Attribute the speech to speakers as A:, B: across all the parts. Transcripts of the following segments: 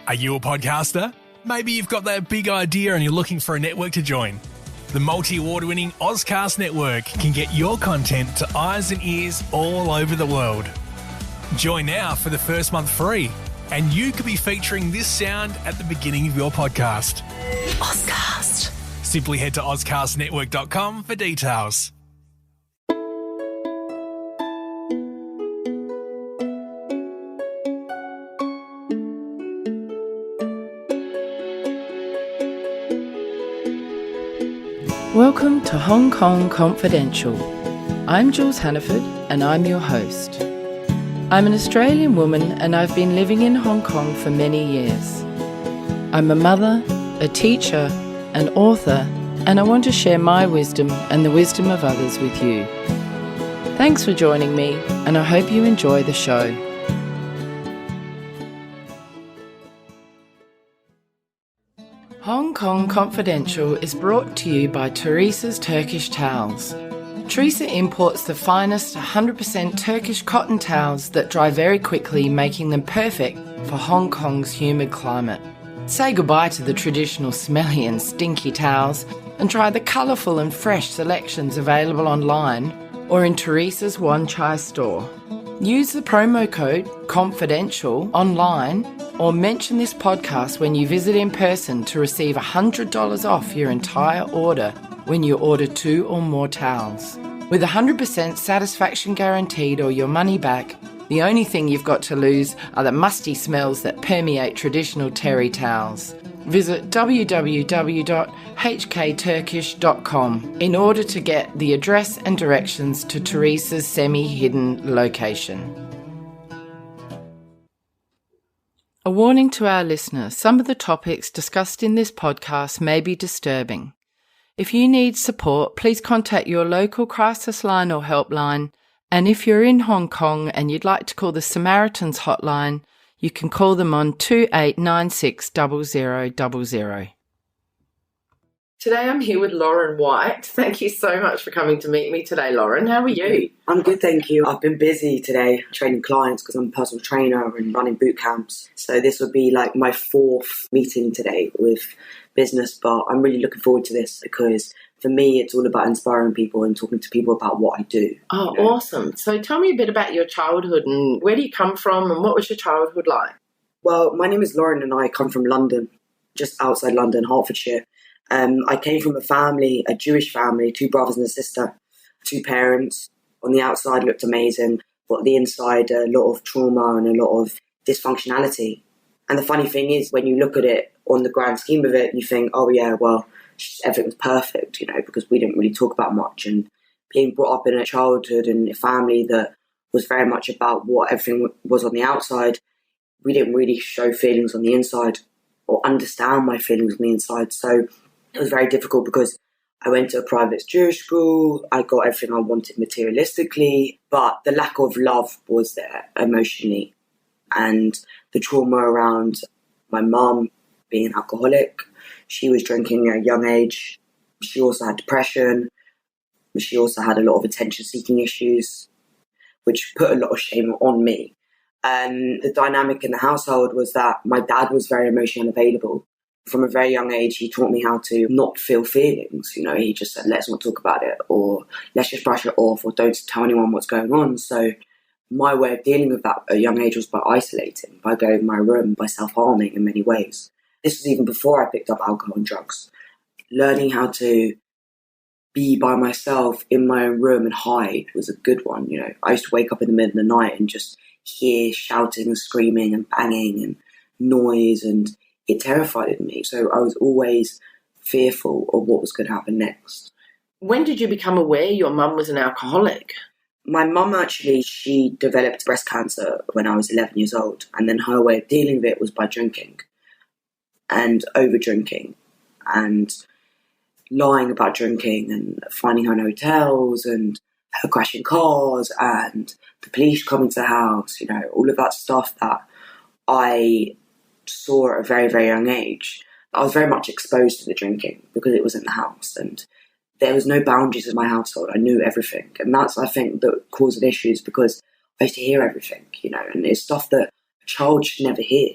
A: Are you a podcaster? Maybe you've got that big idea and you're looking for a network to join. The multi-award-winning Ozcast Network can get your content to eyes and ears all over the world. Join now for the first month free, and you could be featuring this sound at the beginning of your podcast.
B: Ozcast.
A: Simply head to ozcastnetwork.com for details.
C: Welcome to Hong Kong Confidential. I'm Jules Hannaford and I'm your host. I'm an Australian woman and I've been living in Hong Kong for many years. I'm a mother, a teacher, an author, and I want to share my wisdom and the wisdom of others with you. Thanks for joining me and I hope you enjoy the show. Hong Kong Confidential is brought to you by Teresa's Turkish Towels. Teresa imports the finest 100% Turkish cotton towels that dry very quickly, making them perfect for Hong Kong's humid climate. Say goodbye to the traditional smelly and stinky towels and try the colourful and fresh selections available online or in Teresa's Wan Chai store. Use the promo code CONFIDENTIAL online or mention this podcast when you visit in person to receive $100 off your entire order when you order 2 or more towels. With 100% satisfaction guaranteed or your money back, the only thing you've got to lose are the musty smells that permeate traditional terry towels. Visit www.hkturkish.com in order to get the address and directions to Teresa's semi-hidden location. A warning to our listeners, some of the topics discussed in this podcast may be disturbing. If you need support, please contact your local crisis line or helpline, and if you're in Hong Kong and you'd like to call the Samaritans hotline, you can call them on 2896 0000. Today I'm here with Lauren White. Thank you so much for coming to meet me today, Lauren. How are you?
D: I'm good, thank you. I've been busy today training clients because I'm a personal trainer and running boot camps. So this would be like my 4th meeting today with business, but I'm really looking forward to this because for me, it's all about inspiring people and talking to people about what I do.
C: Oh, you know? Awesome. So tell me a bit about your childhood and where do you come from and what was your childhood like?
D: Well, my name is Lauren and I come from London, just outside London, Hertfordshire. I came from a family, a Jewish family, 2 brothers and a sister, 2 parents. On the outside looked amazing, but on the inside a lot of trauma and a lot of dysfunctionality. And the funny thing is, when you look at it on the grand scheme of it, you think, oh yeah, well, everything was perfect, you know, because we didn't really talk about much. And being brought up in a childhood and a family that was very much about what everything was on the outside, we didn't really show feelings on the inside or understand my feelings on the inside. So it was very difficult because I went to a private Jewish school, I got everything I wanted materialistically, but the lack of love was there emotionally. And the trauma around my mum being an alcoholic, she was drinking at a young age. She also had depression. She also had a lot of attention-seeking issues, which put a lot of shame on me. And the dynamic in the household was that my dad was very emotionally unavailable. From a very young age, he taught me how to not feel feelings. You know, he just said, let's not talk about it, or let's just brush it off, or don't tell anyone what's going on. So my way of dealing with that at a young age was by isolating, by going in my room, by self-harming in many ways. This was even before I picked up alcohol and drugs. Learning how to be by myself in my own room and hide was a good one. You know, I used to wake up in the middle of the night and just hear shouting and screaming and banging and noise, and it terrified me. So I was always fearful of what was going to happen next.
C: When did you become aware your mum was an alcoholic?
D: My mum actually, she developed breast cancer when I was 11 years old. And then her way of dealing with it was by drinking and over drinking and lying about drinking and finding her in hotels and her crashing cars and the police coming to the house, you know, all of that stuff that I saw at a very, very young age. I was very much exposed to the drinking because it was in the house and there was no boundaries in my household. I knew everything. And that's, I think, the cause of issues because I used to hear everything, you know, and it's stuff that a child should never hear.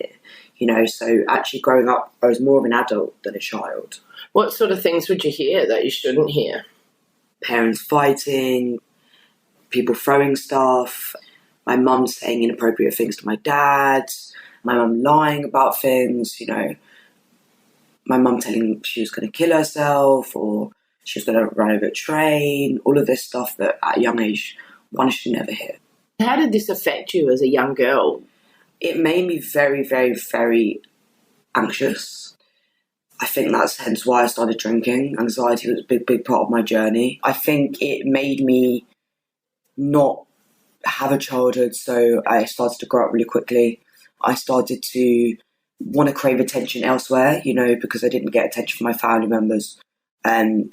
D: So actually growing up, I was more of an adult than a child.
C: What sort of things would you hear that you shouldn't hear?
D: Parents fighting, people throwing stuff, my mum saying inappropriate things to my dad, my mum lying about things, my mum telling she was going to kill herself or she was going to run over a train, all of this stuff that at a young age one should never hear.
C: How did this affect you as a young girl?
D: It made me very, very, very anxious. I think that's hence why I started drinking. Anxiety was a big, big part of my journey. I think it made me not have a childhood, so I started to grow up really quickly. I started to want to crave attention elsewhere, because I didn't get attention from my family members.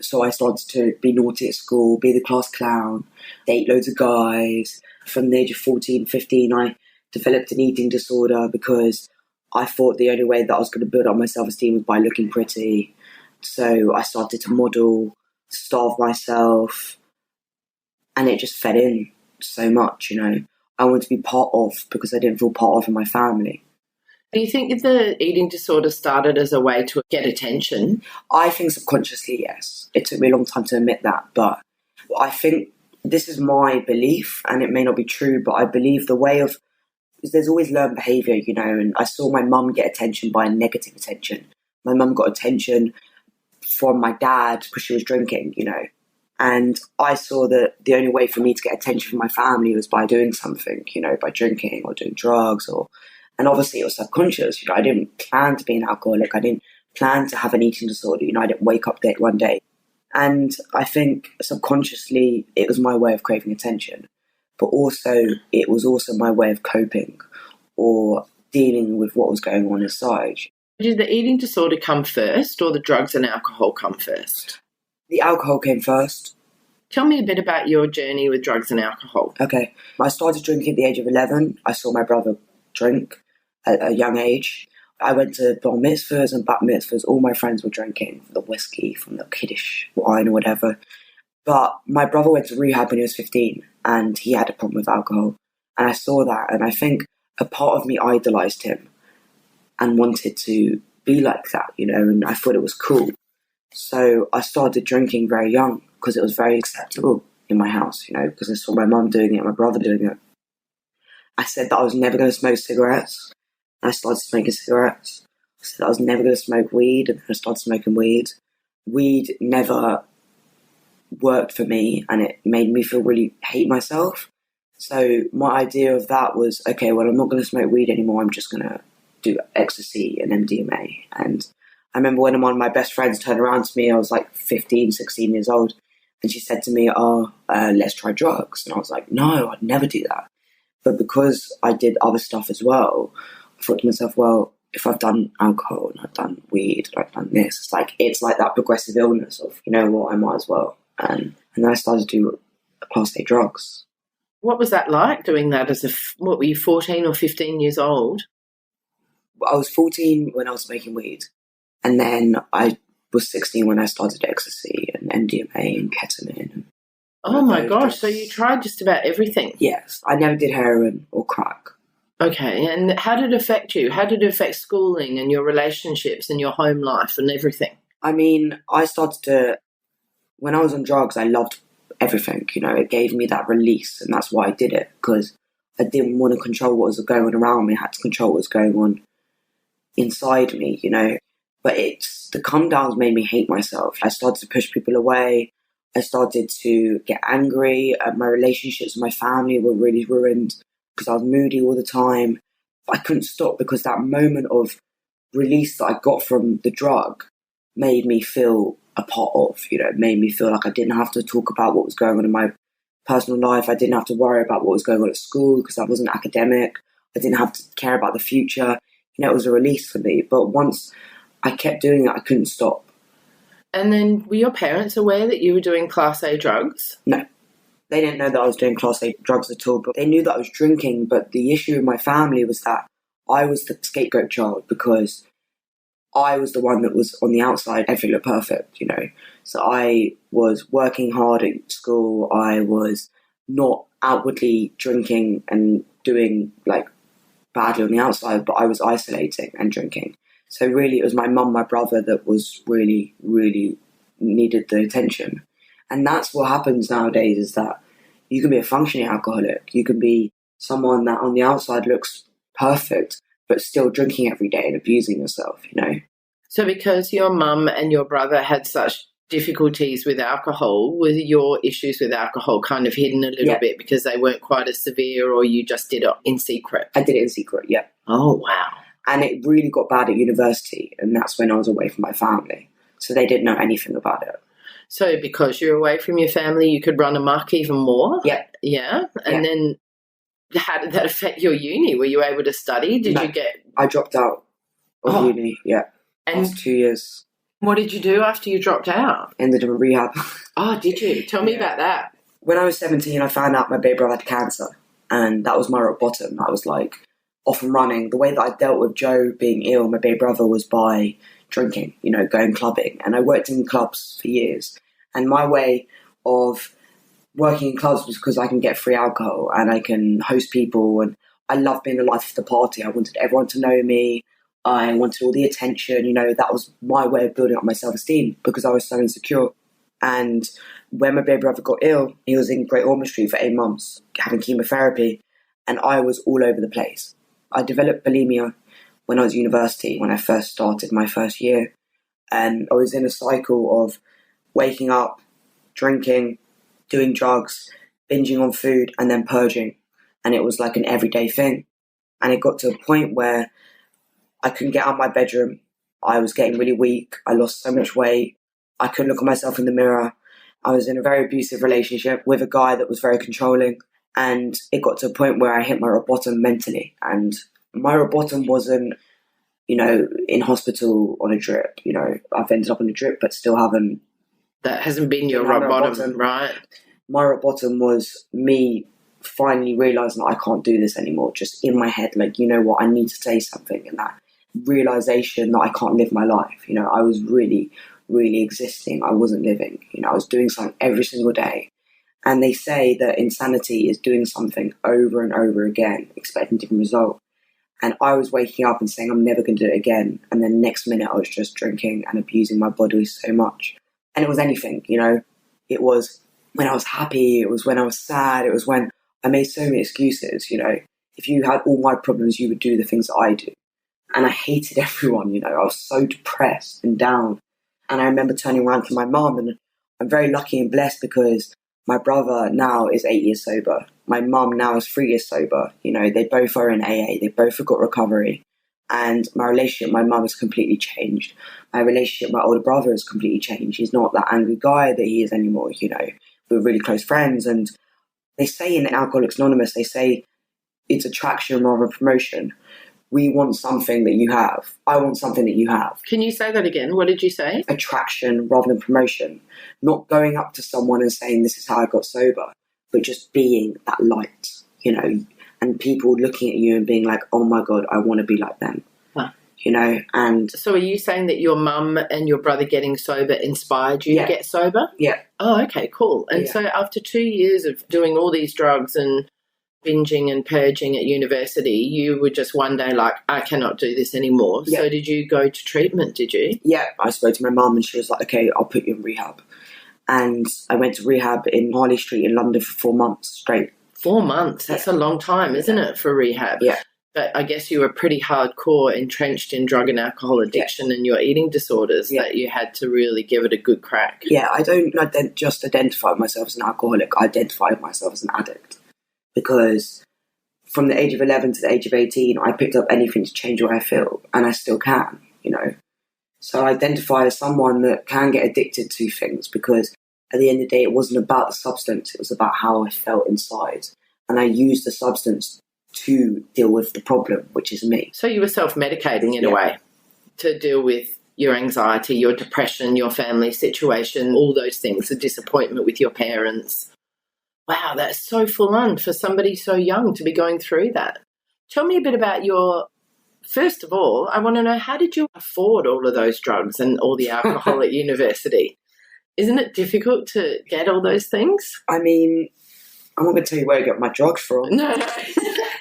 D: So I started to be naughty at school, be the class clown, date loads of guys. From the age of 14, 15, I developed an eating disorder because I thought the only way that I was going to build up my self-esteem was by looking pretty. So I started to model, starve myself, and it just fed in so much, I wanted to be part of because I didn't feel part of in my family.
C: Do you think the eating disorder started as a way to get attention?
D: I think subconsciously, yes. It took me a long time to admit that, but I think this is my belief, and it may not be true, but I believe the way of, there's always learned behaviour, and I saw my mum get attention by negative attention. My mum got attention from my dad because she was drinking, and I saw that the only way for me to get attention from my family was by doing something, by drinking or doing drugs and obviously it was subconscious, I didn't plan to be an alcoholic. I didn't plan to have an eating disorder, I didn't wake up there one day. And I think subconsciously it was my way of craving attention, but also it was also my way of coping or dealing with what was going on inside.
C: Did the eating disorder come first or the drugs and alcohol come first?
D: The alcohol came first.
C: Tell me a bit about your journey with drugs and alcohol.
D: Okay. I started drinking at the age of 11. I saw my brother drink at a young age. I went to bar mitzvahs and bat mitzvahs. All my friends were drinking the whiskey from the Kiddush wine or whatever. But my brother went to rehab when he was 15 and he had a problem with alcohol. And I saw that, and I think a part of me idolised him and wanted to be like that, and I thought it was cool. So I started drinking very young because it was very acceptable in my house, because I saw my mum doing it, my brother doing it. I said that I was never going to smoke cigarettes, and I started smoking cigarettes. I said I was never going to smoke weed, and I started smoking weed. Weed never worked for me, and it made me really hate myself. So my idea of that was, okay, well, I'm not going to smoke weed anymore. I'm just going to do ecstasy and MDMA. And I remember when one of my best friends turned around to me, I was like 15, 16 years old, and she said to me, let's try drugs. And I was like, no, I'd never do that. But because I did other stuff as well, I thought to myself, well, if I've done alcohol and I've done weed and I've done this, it's like that progressive illness of, what, I might as well. And then I started to do Class A drugs.
C: What was that like, doing that what were you, 14 or 15 years old?
D: I was 14 when I was making weed. And then I was 16 when I started ecstasy and MDMA and ketamine.
C: Oh my gosh, so you tried just about everything?
D: Yes, I never did heroin or crack.
C: Okay, and how did it affect you? How did it affect schooling and your relationships and your home life and everything?
D: I mean, when I was on drugs, I loved everything, it gave me that release, and that's why I did it, because I didn't want to control what was going on around me. I had to control what was going on inside me, But the come downs made me hate myself. I started to push people away. I started to get angry. My relationships with my family were really ruined because I was moody all the time. I couldn't stop because that moment of release that I got from the drug made me feel a part of, made me feel like I didn't have to talk about what was going on in my personal life. I didn't have to worry about what was going on at school because I wasn't academic. I didn't have to care about the future. It was a release for me. But once I kept doing it, I couldn't stop.
C: And then were your parents aware that you were doing Class A drugs?
D: No. They didn't know that I was doing Class A drugs at all, but they knew that I was drinking. But the issue in my family was that I was the scapegoat child because I was the one that was on the outside, everything looked perfect, So I was working hard at school. I was not outwardly drinking and doing badly on the outside, but I was isolating and drinking. So really it was my mum, my brother that was really, really needed the attention. And that's what happens nowadays, is that you can be a functioning alcoholic. You can be someone that on the outside looks perfect, but still drinking every day and abusing yourself, you know.
C: So because your mum and your brother had such difficulties with alcohol, were your issues with alcohol kind of hidden a little bit because they weren't quite as severe, or you just did it in secret?
D: I did it in secret, yeah.
C: Oh, wow.
D: And it really got bad at university, and that's when I was away from my family. So they didn't know anything about it.
C: So because you're away from your family, you could run amok even more?
D: Yeah.
C: Yeah? And then how did that affect your uni? Were you able to study? Did you get...
D: I dropped out of uni,
C: And
D: after 2 years.
C: What did you do after you dropped out?
D: Ended up in rehab.
C: Oh, did you? Tell me about that.
D: When I was 17, I found out my baby brother had cancer, and that was my rock bottom. I was like off and running. The way that I dealt with Joe being ill, my baby brother, was by drinking, you know, going clubbing. And I worked in clubs for years. And my way of working in clubs was because I can get free alcohol and I can host people, and I love being the life of the party. I wanted everyone to know me. I wanted all the attention, you know. That was my way of building up my self-esteem because I was so insecure. And when my baby brother got ill, he was in Great Ormond Street for 8 months having chemotherapy, and I was all over the place. I developed bulimia when I was at university, when I first started my first year. And I was in a cycle of waking up, drinking, doing drugs, binging on food, and then purging. And it was like an everyday thing. And it got to a point where I couldn't get out of my bedroom. I was getting really weak. I lost so much weight. I couldn't look at myself in the mirror. I was in a very abusive relationship with a guy that was very controlling. And it got to a point where I hit my rock bottom mentally. And my rock bottom wasn't, you know, in hospital on a drip. You know, I've ended up on a drip, but still haven't.
C: That hasn't been your rock bottom, right?
D: My rock bottom was me finally realising that I can't do this anymore. Just in my head, like, you know what, I need to say something. And that realisation that I can't live my life. You know, I was really, really existing. I wasn't living. You know, I was doing something every single day. And they say that insanity is doing something over and over again, expecting a different result. And I was waking up and saying, I'm never going to do it again. And then next minute I was just drinking and abusing my body so much. And it was anything, you know. It was when I was happy. It was when I was sad. It was when I made so many excuses, you know. If you had all my problems, you would do the things that I do. And I hated everyone, you know. I was so depressed and down. And I remember turning around to my mum, and I'm very lucky and blessed because my brother now is 8 years sober. My mum now is 3 years sober. You know, they both are in AA. They both have got recovery. And my relationship with my mum has completely changed. My relationship with my older brother has completely changed. He's not that angry guy that he is anymore, you know. We're really close friends. And they say in Alcoholics Anonymous, they say it's attraction rather than promotion. We want something that you have. I want something that you have.
C: Can you say that again? What did you say?
D: Attraction rather than promotion. Not going up to someone and saying, this is how I got sober, but just being that light, you know, and people looking at you and being like, oh my God, I want to be like them.
C: Huh.
D: You know, and...
C: So are you saying that your mum and your brother getting sober inspired you to get sober?
D: Yeah.
C: Oh, okay, cool. And so after 2 years of doing all these drugs and binging and purging at university, you were just one day like, I cannot do this anymore. Yeah. So did you go to treatment, did you?
D: Yeah, I spoke to my mum and she was like, okay, I'll put you in rehab. And I went to rehab in Harley Street in London for 4 months straight.
C: 4 months? That's a long time, isn't it, for rehab?
D: Yeah.
C: But I guess you were pretty hardcore entrenched in drug and alcohol addiction and your eating disorders that you had to really give it a good crack.
D: Yeah, I don't just identify myself as an alcoholic. I identify myself as an addict. Because from the age of 11 to the age of 18, I picked up anything to change the way I feel, and I still can, you know. So I identify as someone that can get addicted to things because at the end of the day, it wasn't about the substance, it was about how I felt inside. And I used the substance to deal with the problem, which is me.
C: So you were self-medicating in a way to deal with your anxiety, your depression, your family situation, all those things, the disappointment with your parents. Wow, that's so full on for somebody so young to be going through that. Tell me a bit about your, first of all, I want to know, how did you afford all of those drugs and all the alcohol at university? Isn't it difficult to get all those things?
D: I mean, I'm not going to tell you where I get my drugs from.
C: No.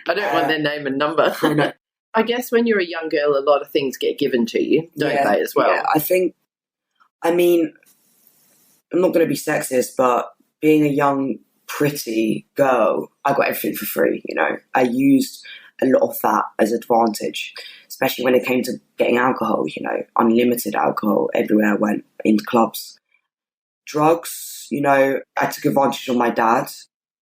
C: I don't want their name and number.
D: I know.
C: I guess when you're a young girl, a lot of things get given to you, don't they, as well?
D: Yeah, I'm not going to be sexist, but being a young, pretty girl, I got everything for free, you know. I used a lot of that as advantage, especially when it came to getting alcohol, you know, unlimited alcohol everywhere I went, into clubs. Drugs, you know, I took advantage of my dad.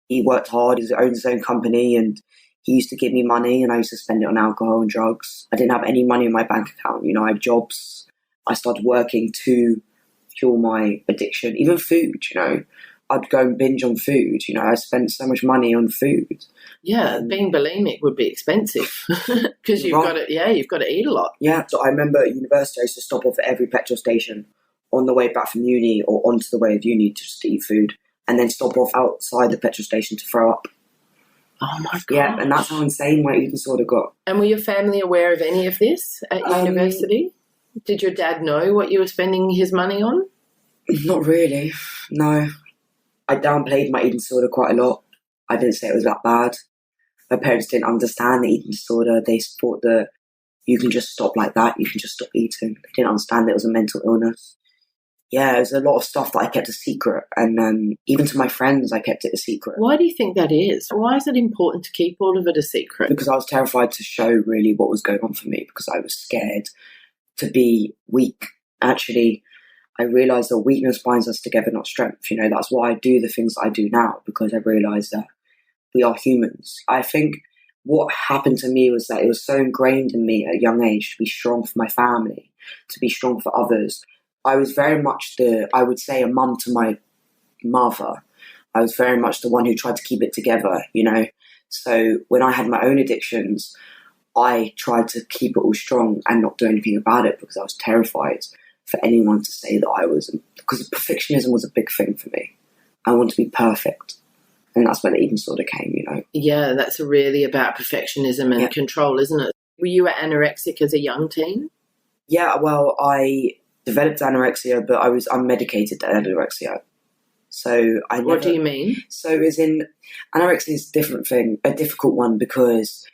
D: He worked hard, he owned his own company, and he used to give me money and I used to spend it on alcohol and drugs. I didn't have any money in my bank account, you know, I had jobs. I started working to fuel my addiction, even food, you know. I'd go and binge on food, you know, I spent so much money on food.
C: Yeah, being bulimic would be expensive because you've got to eat a lot.
D: Yeah, so I remember at university I used to stop off at every petrol station on the way back from uni or onto the way of uni to just eat food and then stop off outside the petrol station to throw up.
C: Oh my God.
D: Yeah, and that's how insane my eating disorder got.
C: And were your family aware of any of this at university? Did your dad know what you were spending his money on?
D: Not really, no. I downplayed my eating disorder quite a lot. I didn't say it was that bad. My parents didn't understand the eating disorder. They thought that you can just stop like that, you can just stop eating. They didn't understand that it was a mental illness. Yeah, there's a lot of stuff that I kept a secret, and even to my friends I kept it a secret.
C: Why do you think that is? Why is it important to keep all of it a secret?
D: Because I was terrified to show really what was going on for me, because I was scared to be weak. Actually, I realised that weakness binds us together, not strength. You know, that's why I do the things that I do now, because I realised that we are humans. I think what happened to me was that it was so ingrained in me at a young age to be strong for my family, to be strong for others. I was very much I would say, a mum to my mother. I was very much the one who tried to keep it together, you know. So when I had my own addictions, I tried to keep it all strong and not do anything about it because I was terrified for anyone to say that I was, because perfectionism was a big thing for me. I wanted to be perfect. And that's where the eating disorder came, you know.
C: Yeah, that's really about perfectionism and control, isn't it? Were you anorexic as a young teen?
D: Yeah, well, I developed anorexia, but I was unmedicated anorexia. So
C: What do you mean?
D: So as in, anorexia is a different thing, a difficult one, because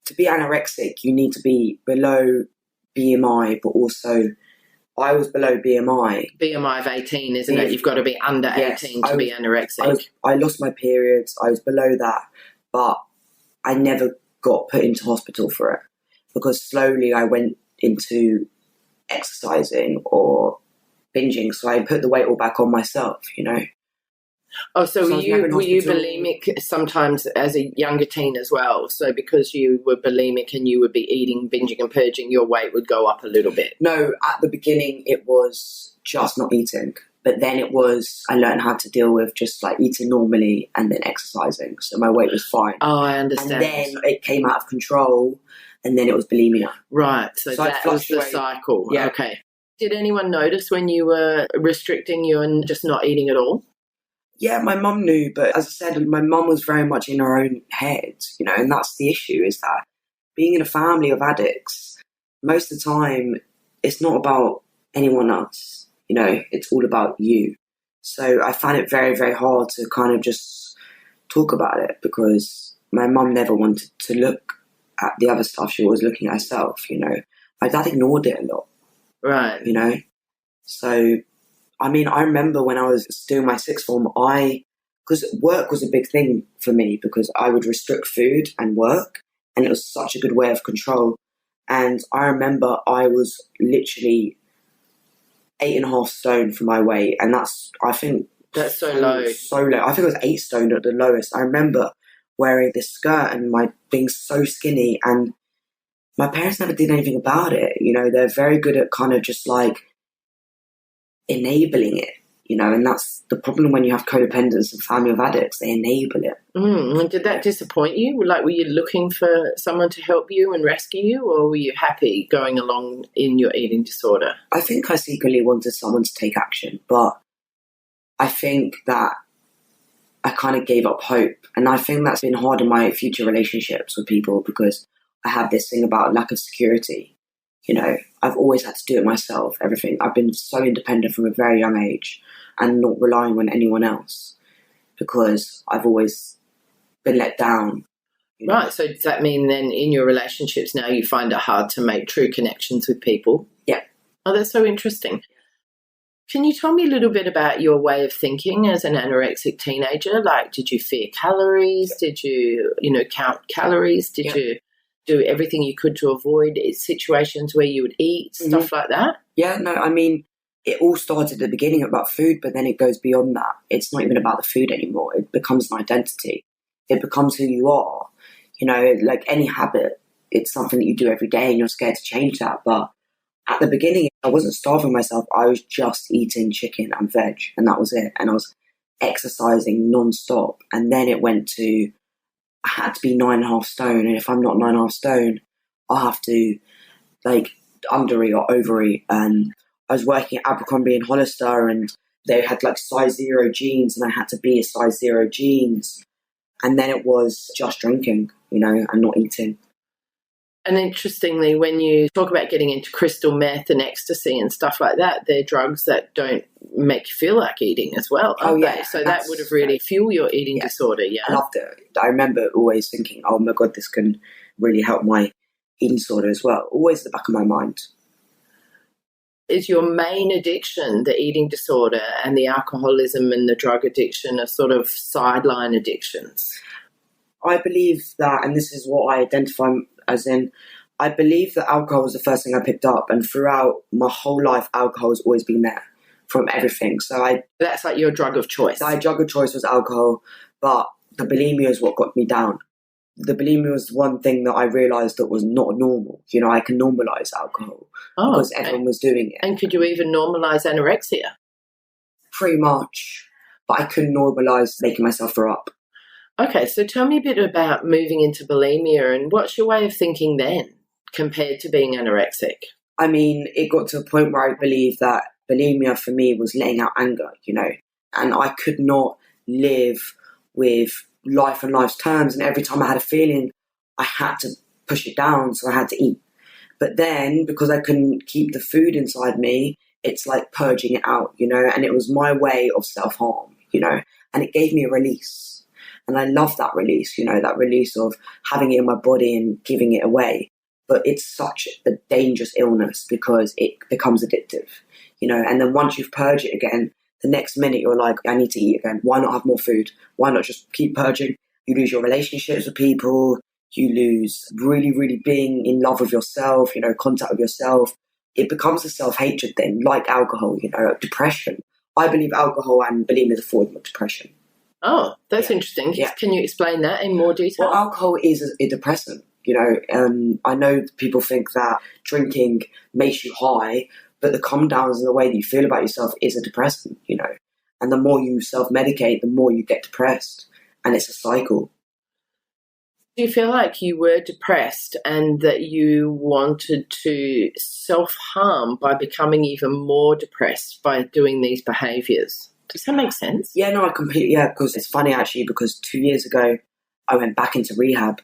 D: to be anorexic, you need to be below BMI, but also I was below BMI.
C: BMI of 18, isn't it? You've got to be under 18 to be anorexic.
D: I lost my periods. I was below that, but I never got put into hospital for it because slowly I went into exercising or binging. So I put the weight all back on myself, you know.
C: Oh, so were you bulimic sometimes as a younger teen as well? So because you were bulimic and you would be eating, binging and purging, your weight would go up a little bit?
D: No, at the beginning it was just not eating. But then I learned how to deal with just like eating normally and then exercising. So my weight was fine.
C: Oh, I understand.
D: And then it came out of control and then it was bulimia.
C: Right, so that was the cycle.
D: Yeah.
C: Okay. Did anyone notice when you were restricting you and just not eating at all?
D: Yeah, my mum knew, but as I said, my mum was very much in her own head, you know, and that's the issue, is that being in a family of addicts, most of the time, it's not about anyone else, you know, it's all about you. So I found it very, very hard to kind of just talk about it because my mum never wanted to look at the other stuff. She was looking at herself, you know. My dad ignored it a lot.
C: Right.
D: You know, so I mean, I remember when I was doing my sixth form, because work was a big thing for me because I would restrict food and work, and it was such a good way of control. And I remember I was literally 8.5 stone for my weight, and that's
C: so low.
D: So low. I think it was 8 stone at the lowest. I remember wearing this skirt and being so skinny, and my parents never did anything about it. You know, they're very good at kind of just like enabling it, you know, and that's the problem when you have codependents and family of addicts. They enable it.
C: And did that disappoint you? Like, were you looking for someone to help you and rescue you, or were you happy going along in your eating disorder?
D: I think I secretly wanted someone to take action, but I think that I kind of gave up hope, and I think that's been hard in my future relationships with people because I have this thing about lack of security. You know, I've always had to do it myself, everything. I've been so independent from a very young age and not relying on anyone else because I've always been let down.
C: Right. So does that mean then in your relationships now you find it hard to make true connections with people?
D: Yeah.
C: Oh, that's so interesting. Can you tell me a little bit about your way of thinking as an anorexic teenager? Like, did you fear calories? Did you, count calories? Did you do everything you could to avoid situations where you would eat, stuff like that?
D: Yeah, no, I mean, it all started at the beginning about food, but then it goes beyond that. It's not even about the food anymore. It becomes an identity. It becomes who you are. Like any habit, it's something that you do every day and you're scared to change that. But at the beginning, I wasn't starving myself. I was just eating chicken and veg, and that was it. And I was exercising non-stop. And then it went to, I had to be 9.5 stone. And if I'm not 9.5 stone, I'll have to, undereat or overeat. And I was working at Abercrombie and Hollister, and they had, size 0 jeans, and I had to be a size 0 jeans. And then it was just drinking, and not eating.
C: And interestingly, when you talk about getting into crystal meth and ecstasy and stuff like that, they're drugs that don't make you feel like eating as well, aren't they? So that would have really fueled your eating disorder, yeah?
D: I loved it. I remember always thinking, oh my God, this can really help my eating disorder as well. Always at the back of my mind.
C: Is your main addiction the eating disorder, and the alcoholism and the drug addiction are sort of sideline addictions?
D: I believe that, and this is what I identify as in, I believe that alcohol was the first thing I picked up, and throughout my whole life, alcohol has always been there from everything. So
C: that's like your drug of choice.
D: My drug of choice was alcohol, but the bulimia is what got me down. The bulimia was one thing that I realised that was not normal. I can normalise alcohol because everyone was doing it.
C: And could you even normalise anorexia?
D: Pretty much, but I couldn't normalise making myself throw up.
C: Okay, so tell me a bit about moving into bulimia, and what's your way of thinking then compared to being anorexic? I
D: mean, it got to a point where I believed that bulimia for me was letting out anger, and I could not live with life on life's terms, and every time I had a feeling, I had to push it down, so I had to eat. But then, because I couldn't keep the food inside me, it's like purging it out, and it was my way of self-harm, and it gave me a release. And I love that release, that release of having it in my body and giving it away. But it's such a dangerous illness because it becomes addictive, and then once you've purged it again, the next minute you're like, I need to eat again. Why not have more food? Why not just keep purging? You lose your relationships with people. You lose really, really being in love with yourself, contact with yourself. It becomes a self-hatred thing, like alcohol, depression. I believe alcohol and bulimia is a form of depression.
C: Oh, that's interesting. Yeah. Can you explain that in more detail?
D: Well, alcohol is a depressant. I know people think that drinking makes you high, but the come downs and the way that you feel about yourself is a depressant, And the more you self-medicate, the more you get depressed. And it's a cycle.
C: Do you feel like you were depressed and that you wanted to self-harm by becoming even more depressed by doing these behaviours? Does that make sense?
D: Yeah, no, because it's funny actually, because 2 years ago, I went back into rehab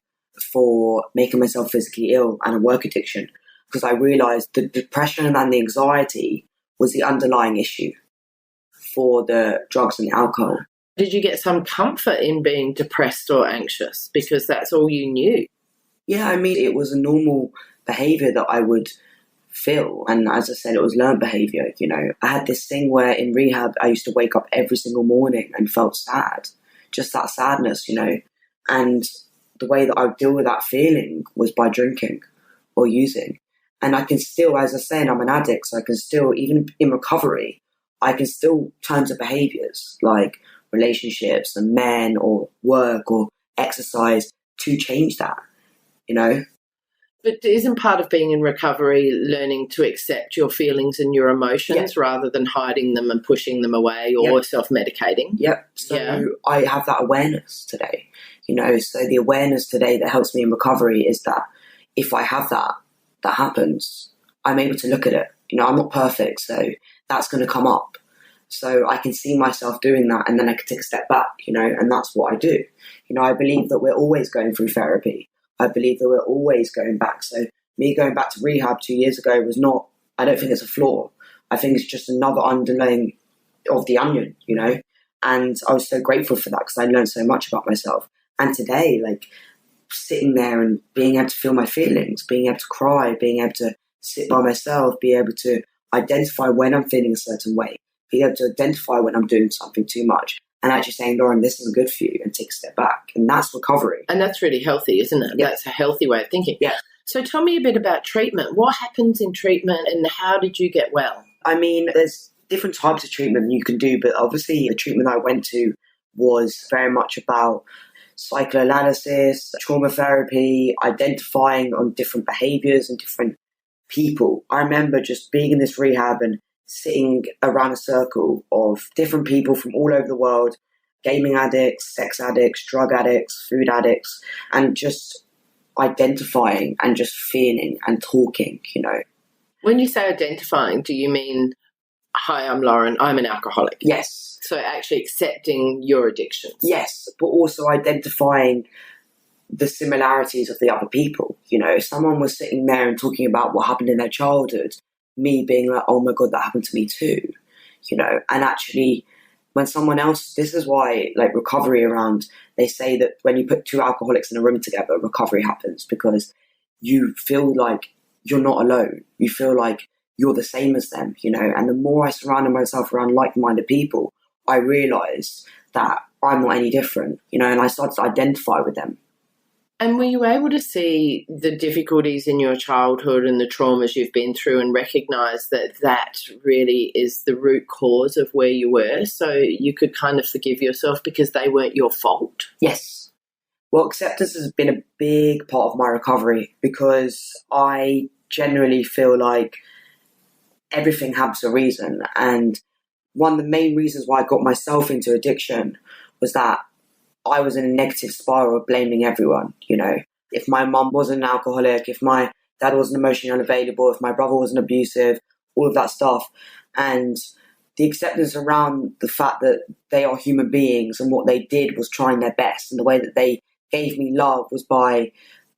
D: for making myself physically ill and a work addiction, because I realised the depression and the anxiety was the underlying issue for the drugs and the alcohol.
C: Did you get some comfort in being depressed or anxious because that's all you knew?
D: Yeah, I mean, it was a normal behaviour that I would feel. And as I said, it was learned behaviour, I had this thing where in rehab, I used to wake up every single morning and felt sad, just that sadness, And the way that I would deal with that feeling was by drinking or using. And I can still, as I said, I'm an addict, so I can still, even in recovery, I can still turn to behaviours like relationships and men or work or exercise to change that,
C: But isn't part of being in recovery learning to accept your feelings and your emotions rather than hiding them and pushing them away or self-medicating?
D: Yep. So I have that awareness today, so the awareness today that helps me in recovery is that if I have that happens, I'm able to look at it. I'm not perfect, so that's going to come up. So I can see myself doing that, and then I can take a step back, and that's what I do. I believe that we're always going through therapy. I believe that we're always going back. So me going back to rehab 2 years ago was not, I don't think it's a flaw. I think it's just another underlaying of the onion, and I was so grateful for that because I learned so much about myself. And today, sitting there and being able to feel my feelings, being able to cry, being able to sit by myself, be able to identify when I'm feeling a certain way, be able to identify when I'm doing something too much, and actually saying, Lauren, this isn't good for you, and take a step back. And that's recovery.
C: And that's really healthy, isn't it?
D: Yeah.
C: That's a healthy way of thinking.
D: Yeah.
C: So tell me a bit about treatment. What happens in treatment and how did you get well?
D: I mean, there's different types of treatment you can do, but obviously the treatment I went to was very much about psychoanalysis, trauma therapy, identifying on different behaviors and different people. I remember just being in this rehab and sitting around a circle of different people from all over the world, gaming addicts, sex addicts, drug addicts, food addicts, and just identifying and just feeling and talking, you know.
C: When you say identifying, do you mean, hi, I'm Lauren, I'm an alcoholic?
D: Yes.
C: So actually accepting your addictions?
D: Yes, but also identifying the similarities of the other people. You know, if someone was sitting there and talking about what happened in their childhood, me being like, oh my God, that happened to me too, you know, and actually when someone else, this is why like recovery around, they say that when you put two alcoholics in a room together, recovery happens because you feel like you're not alone. You feel like you're the same as them, you know, and the more I surrounded myself around like-minded people, I realized that I'm not any different, you know, and I started to identify with them.
C: And were you able to see the difficulties in your childhood and the traumas you've been through and recognise that that really is the root cause of where you were, so you could kind of forgive yourself because they weren't your fault?
D: Yes. Well, acceptance has been a big part of my recovery because I generally feel like everything happens for a reason. And one of the main reasons why I got myself into addiction was that I was in a negative spiral of blaming everyone, you know. If my mum wasn't an alcoholic, if my dad wasn't emotionally unavailable, if my brother wasn't abusive, all of that stuff. And the acceptance around the fact that they are human beings and what they did was trying their best, and the way that they gave me love was by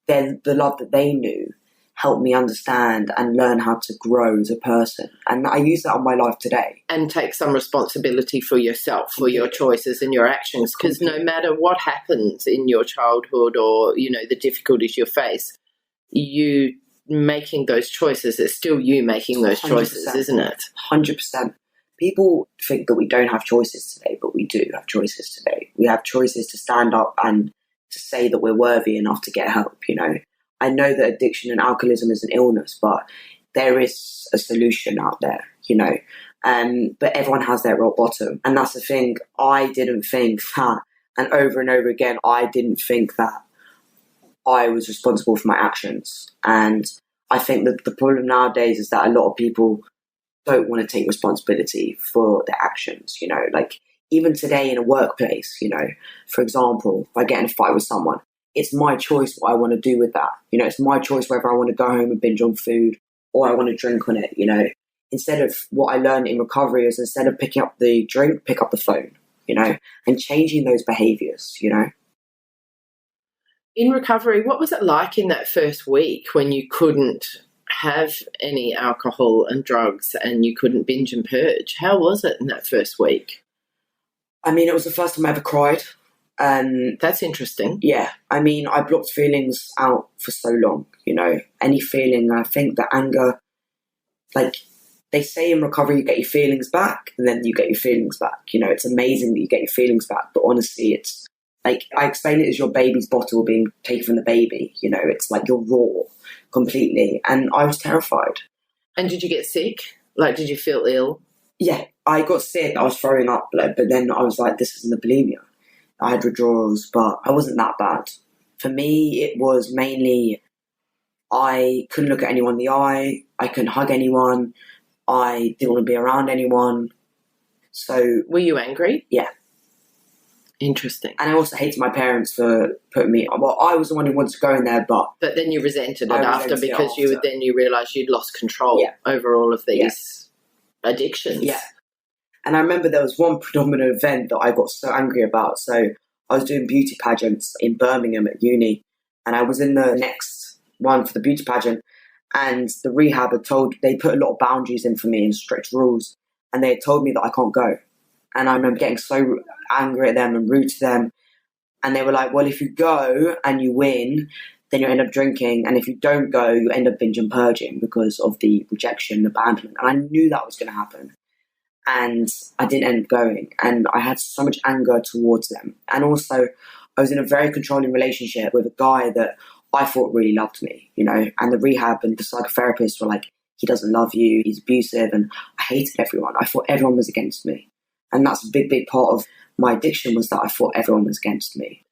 D: the love that they knew helped me understand and learn how to grow as a person. And I use that on my life today.
C: And take some responsibility for yourself, for your choices and your actions, because no matter what happens in your childhood or, you know, the difficulties you face, you making those choices, it's still you making those choices,
D: 100%.
C: Isn't it?
D: 100%. People think that we don't have choices today, but we do have choices today. We have choices to stand up and to say that we're worthy enough to get help, you know. I know that addiction and alcoholism is an illness, but there is a solution out there, you know. But everyone has their rock bottom. And that's the thing. I didn't think that, and over again, I didn't think that I was responsible for my actions. And I think that the problem nowadays is that a lot of people don't want to take responsibility for their actions, you know. Like, even today in a workplace, you know, for example, if I get in a fight with someone, it's my choice what I want to do with that. You know, it's my choice whether I want to go home and binge on food or I want to drink on it, you know. Instead of what I learned in recovery is instead of picking up the drink, pick up the phone, you know, and changing those behaviours, you know.
C: In recovery, what was it like in that first week when you couldn't have any alcohol and drugs and you couldn't binge and purge? How was it in that first week?
D: I mean, it was the first time I ever cried.
C: That's interesting.
D: Yeah, I mean, I blocked feelings out for so long, you know, any feeling. I think that anger, like they say in recovery, you get your feelings back and then you get your feelings back. You know, it's amazing that you get your feelings back, but honestly, it's like, I explain it as your baby's bottle being taken from the baby, you know, it's like you're raw completely. And I was terrified.
C: And did you get sick? Like, did you feel ill?
D: Yeah, I got sick. I was throwing up, like, but then I was like, this isn't the bulimia. I had withdrawals, but I wasn't that bad. For me, it was mainly I couldn't look at anyone in the eye. I couldn't hug anyone. I didn't want to be around anyone. So,
C: were you angry?
D: Yeah.
C: Interesting.
D: And I also hated my parents for putting me. Well, I was the one who wanted to go in there, but
C: then you resented it after because you realised you'd lost control over all of these addictions.
D: Yeah. And I remember there was one predominant event that I got so angry about. So I was doing beauty pageants in Birmingham at uni, and I was in the next one for the beauty pageant, and the rehab had they put a lot of boundaries in for me and strict rules, and they had told me that I can't go. And I remember getting so angry at them and rude to them. And they were like, well, if you go and you win, then you end up drinking. And if you don't go, you end up binge and purging because of the rejection, abandonment. And I knew that was going to happen. And I didn't end up going. And I had so much anger towards them. And also, I was in a very controlling relationship with a guy that I thought really loved me, you know, and the rehab and the psychotherapists were like, he doesn't love you, he's abusive. And I hated everyone. I thought everyone was against me. And that's a big, big part of my addiction, was that I thought everyone was against me.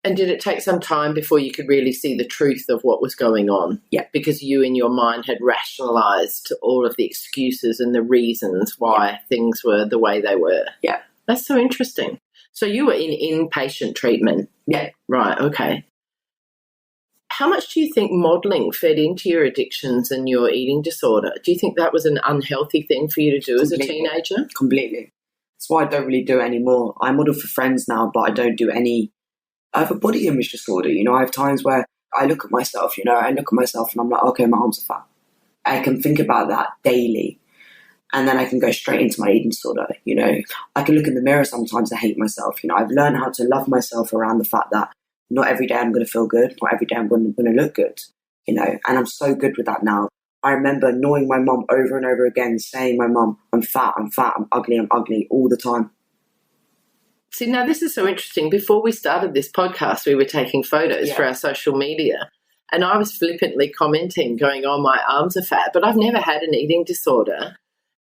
C: And did it take some time before you could really see the truth of what was going on?
D: Yeah.
C: Because you in your mind had rationalised all of the excuses and the reasons why things were the way they were.
D: Yeah.
C: That's so interesting. So you were in inpatient treatment?
D: Yeah.
C: Right, okay. How much do you think modelling fed into your addictions and your eating disorder? Do you think that was an unhealthy thing for you to do as a teenager?
D: Completely. That's why I don't really do it anymore. I model for friends now, but I don't do any. I have a body image disorder, you know. I have times where I look at myself, you know, and I'm like, okay, my arms are fat. I can think about that daily. And then I can go straight into my eating disorder, you know. I can look in the mirror sometimes and hate myself, you know. I've learned how to love myself around the fact that not every day I'm going to feel good, not every day I'm going to look good, you know. And I'm so good with that now. I remember annoying my mum over and over again, saying, my mum, I'm fat, I'm ugly, all the time.
C: See, now this is so interesting. Before we started this podcast, we were taking photos for our social media. And I was flippantly commenting, going, oh, my arms are fat. But I've never had an eating disorder.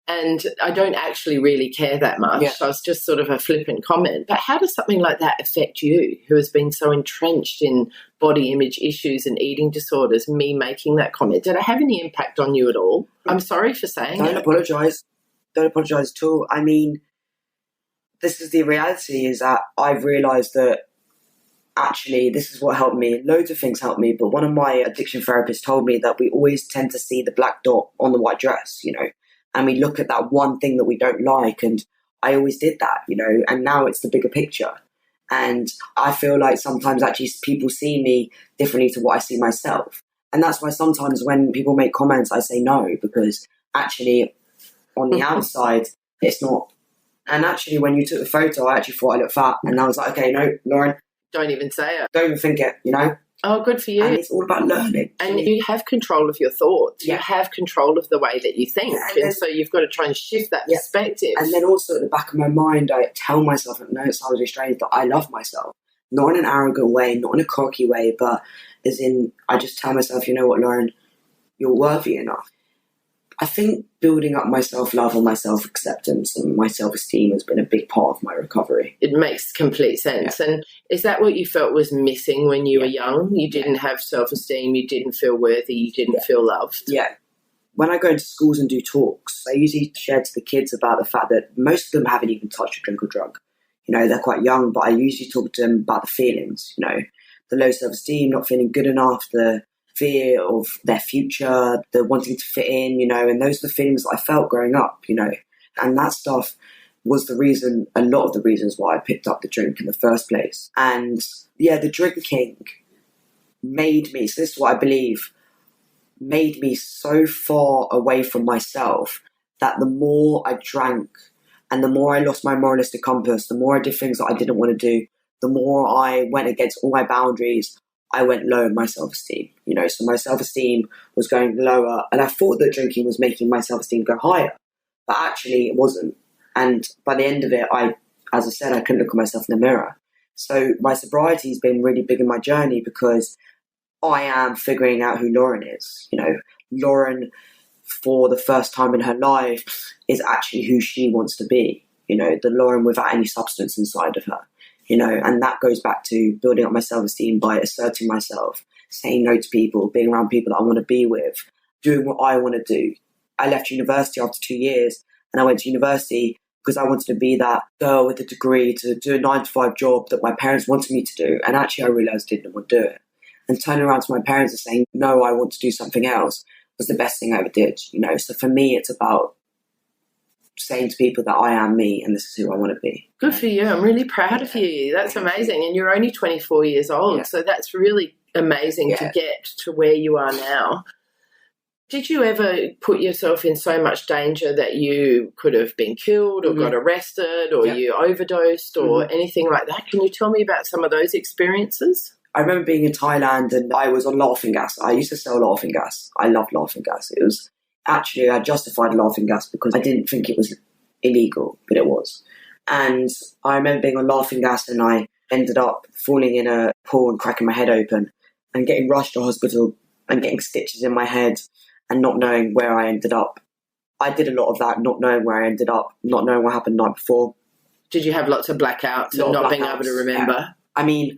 C: And I don't actually really care that much.
D: Yeah.
C: So it's just sort of a flippant comment. But how does something like that affect you, who has been so entrenched in body image issues and eating disorders, me making that comment? Did it have any impact on you at all? I'm sorry for saying
D: Don't apologise. Don't apologise at all. I mean, this is the reality, is that I've realised that actually this is what helped me. Loads of things helped me, but one of my addiction therapists told me that we always tend to see the black dot on the white dress, you know, and we look at that one thing that we don't like. And I always did that, you know, and now it's the bigger picture. And I feel like sometimes actually people see me differently to what I see myself. And that's why sometimes when people make comments, I say no, because actually on the outside, it's not. And actually, when you took the photo, I actually thought I looked fat. And I was like, okay, no, Lauren.
C: Don't even say it.
D: Don't even think it, you know?
C: Oh, good for you.
D: And it's all about learning.
C: And you have control of your thoughts.
D: Yeah.
C: You have control of the way that you think.
D: Yeah,
C: and so you've got to try and shift that perspective.
D: And then also at the back of my mind, I tell myself, and I know it sounds really strange, that I love myself. Not in an arrogant way, not in a cocky way, but as in, I just tell myself, you know what, Lauren, you're worthy enough. I think building up my self-love and my self-acceptance and my self-esteem has been a big part of my recovery.
C: It makes complete sense. Yeah. And is that what you felt was missing when you were young? You didn't have self-esteem, you didn't feel worthy, you didn't feel loved?
D: Yeah. When I go into schools and do talks, I usually share to the kids about the fact that most of them haven't even touched a drink or drug. You know, they're quite young, but I usually talk to them about the feelings, you know, the low self-esteem, not feeling good enough, the fear of their future, the wanting to fit in, you know, and those are the feelings that I felt growing up, you know. And that stuff was the reason, a lot of the reasons why I picked up the drink in the first place. And yeah, the drinking made me, so this is what I believe, made me so far away from myself that the more I drank and the more I lost my moralistic compass, the more I did things that I didn't want to do, the more I went against all my boundaries, I went low in my self-esteem, you know, so my self-esteem was going lower, and I thought that drinking was making my self-esteem go higher, but actually it wasn't. And by the end of it, as I said, I couldn't look at myself in the mirror. So my sobriety has been really big in my journey because I am figuring out who Lauren is. You know, Lauren, for the first time in her life, is actually who she wants to be, you know, the Lauren without any substance inside of her. You know, and that goes back to building up my self-esteem by asserting myself, saying no to people, being around people that I want to be with, doing what I want to do. I left university after 2 years, and I went to university because I wanted to be that girl with a degree to do a 9-to-5 job that my parents wanted me to do. And actually I realised I didn't want to do it. And turning around to my parents and saying, no, I want to do something else, was the best thing I ever did. You know, so for me, it's about saying to people that I am me and this is who I want to be.
C: Good for you. I'm really proud of you. That's amazing. And you're only 24 years old, so that's really amazing to get to where you are now. Did you ever put yourself in so much danger that you could have been killed or got arrested or you overdosed or anything like that? Can you tell me about some of those experiences?
D: I remember being in Thailand and I was on laughing gas. I used to sell laughing gas. I loved laughing gas. It was actually, I justified laughing gas because I didn't think it was illegal, but it was. And I remember being on laughing gas and I ended up falling in a pool and cracking my head open and getting rushed to hospital and getting stitches in my head and not knowing where I ended up. I did a lot of that, not knowing where I ended up, not knowing what happened the night before.
C: Did you have lots of blackouts and not being able to remember?
D: Yeah. I mean,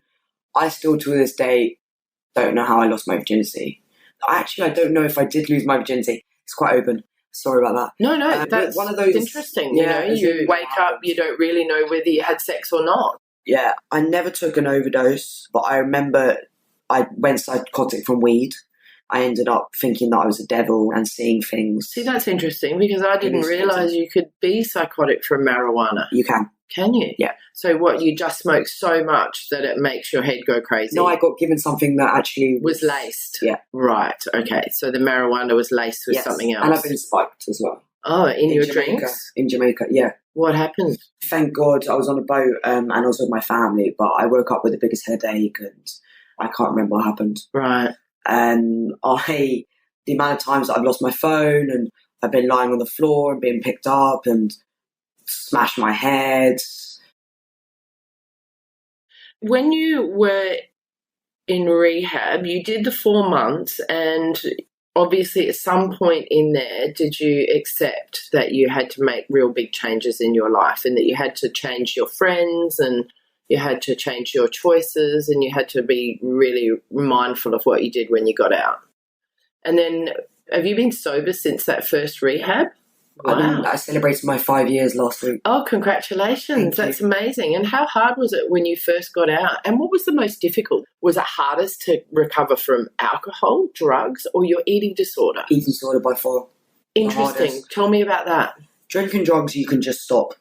D: I still to this day don't know how I lost my virginity. I don't know if I did lose my virginity. It's quite open. Sorry about that.
C: No, that's one of those interesting.
D: Yeah,
C: you wake up, you don't really know whether you had sex or not.
D: Yeah, I never took an overdose, but I remember I went psychotic from weed. I ended up thinking that I was a devil and seeing things.
C: See, that's interesting because I didn't realise you could be psychotic from marijuana.
D: You can.
C: Can you?
D: Yeah.
C: So what, you just smoke so much that it makes your head go crazy?
D: No, I got given something that actually
C: was laced.
D: Yeah.
C: Right, okay. So the marijuana was laced with something else.
D: And I've been spiked as well.
C: Oh, in your
D: Jamaica,
C: drinks?
D: In Jamaica, yeah.
C: What happened?
D: Thank God I was on a boat and I was with my family, but I woke up with the biggest headache and I can't remember what happened.
C: Right.
D: And the amount of times that I've lost my phone and I've been lying on the floor and being picked up and smashed my head.
C: When you were in rehab, you did the 4 months, and obviously at some point in there, did you accept that you had to make real big changes in your life and that you had to change your friends and you had to change your choices and you had to be really mindful of what you did when you got out? And then have you been sober since that first rehab? Wow.
D: I celebrated my 5 years last week.
C: Oh, congratulations. That's amazing. And how hard was it when you first got out? And what was the most difficult? Was it hardest to recover from alcohol, drugs, or your eating disorder?
D: Eating disorder by far.
C: Interesting. Tell me about that.
D: Drinking drugs, you can just stop.